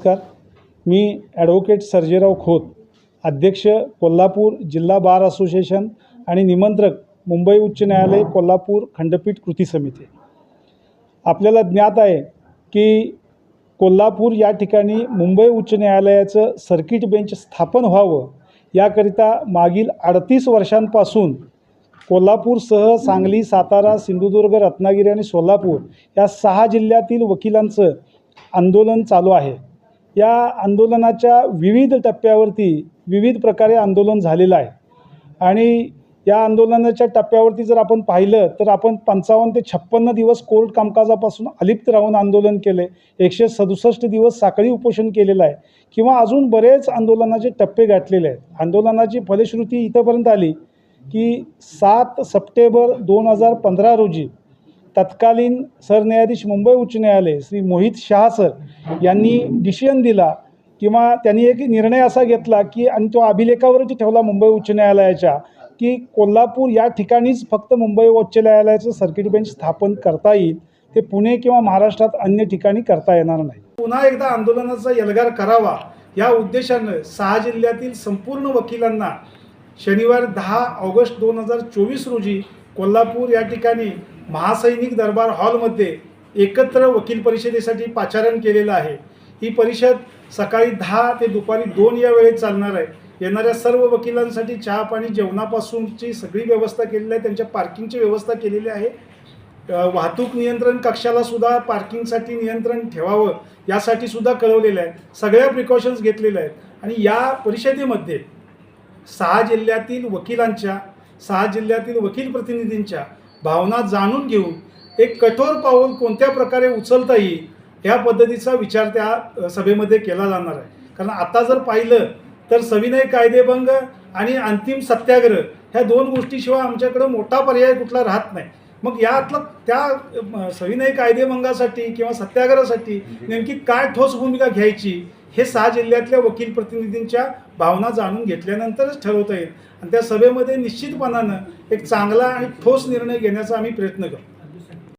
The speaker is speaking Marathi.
नमस्कार, मी ॲडव्होकेट सर्जेराव खोत, अध्यक्ष कोल्हापूर जिल्हा बार असोसिएशन आणि निमंत्रक मुंबई उच्च न्यायालय कोल्हापूर खंडपीठ कृती समिती। आपल्याला ज्ञात आहे की कोल्हापूर या ठिकाणी मुंबई उच्च न्यायालयाचं सर्किट बेंच स्थापन व्हावं याकरिता मागील 38 वर्षांपासून कोल्हापूरसह सांगली, सातारा, सिंधुदुर्ग, रत्नागिरी आणि सोलापूर या 6 जिल्ह्यातील वकिलांचं आंदोलन चालू आहे। या आंदोलनाच्या विविध टप्प्यावरती विविध प्रकारे आंदोलन झालेलं आहे आणि या आंदोलनाच्या टप्प्यावरती जर आपण पाहिलं तर आपण 55 ते 56 दिवस कोर्ट कामकाजापासून अलिप्त राहून आंदोलन केले, 167 दिवस साखळी उपोषण केलेलं आहे किंवा अजून बरेच आंदोलनाचे टप्पे गाठलेले आहेत। आंदोलनाची फलश्रुती इथपर्यंत आली की 7 सप्टेंबर 2015 रोजी तत्कालीन सरन्यायाधीश मुंबई उच्च न्यायालय श्री मोहित शाह सर यांनी डिसिजन दिला किंवा त्यांनी एक निर्णय असा घेतला की आणि तो अभिलेखावरती ठेवला मुंबई उच्च न्यायालयाच्या की कोल्हापूर या ठिकाणीच फक्त मुंबई उच्च न्यायालयाचं सर्किट बेंच स्थापन करता येईल, ते पुणे किंवा महाराष्ट्रात अन्य ठिकाणी करता येणार नाही। पुन्हा एकदा आंदोलनाचा एल्गार करावा या उद्देशानं 6 जिल्ह्यातील संपूर्ण वकिलांना शनिवार 10 ऑगस्ट 2024 रोजी कोल्हापूर या ठिकाणी महासैनिक दरबार हॉलमध्ये एकत्र वकील परिषदेसाठी पाचारण केलेलं आहे। ही परिषद सकाळी 10 ते दुपारी 2 या वेळेत चालणार आहे। येणाऱ्या सर्व वकिलांसाठी चहा पाणी जेवणापासूनची सगळी व्यवस्था केलेली आहे, त्यांच्या पार्किंगची व्यवस्था केलेली आहे। वाहतूक नियंत्रण कक्षाला सुद्धा पार्किंगसाठी नियंत्रण ठेवावं यासाठी सुद्धा कळवलेलं आहे। सगळ्या प्रिकॉशन्स घेतलेल्या आहेत आणि या परिषदेमध्ये 6 जिल्ह्यातील वकिलांच्या 6 जिल्ह्यातील वकील प्रतिनिधींच्या भावना जाणून घेऊन एक कठोर पाऊल कोणत्या प्रकारे उचलता येईल या पद्धतीचा विचार त्या सभेमध्ये केला जाणार आहे। कारण आता जर पाहिलं तर सविनय कायदेभंग आणि अंतिम सत्याग्रह ह्या 2 गोष्टीशिवाय आमच्याकडे मोठा पर्याय कुठला राहत नाही। मग यातलं त्या सविनय कायदेभंगासाठी किंवा सत्याग्रहासाठी नेमकी काय ठोस भूमिका घ्यायची हे 6 जिल्ह्यातल्या वकील प्रतिनिधींच्या भावना जाणून घेतल्यानंतरच ठरवता येईल आणि त्या सभेमध्ये निश्चितपणानं एक चांगला आणि ठोस निर्णय घेण्याचा आम्ही प्रयत्न करू।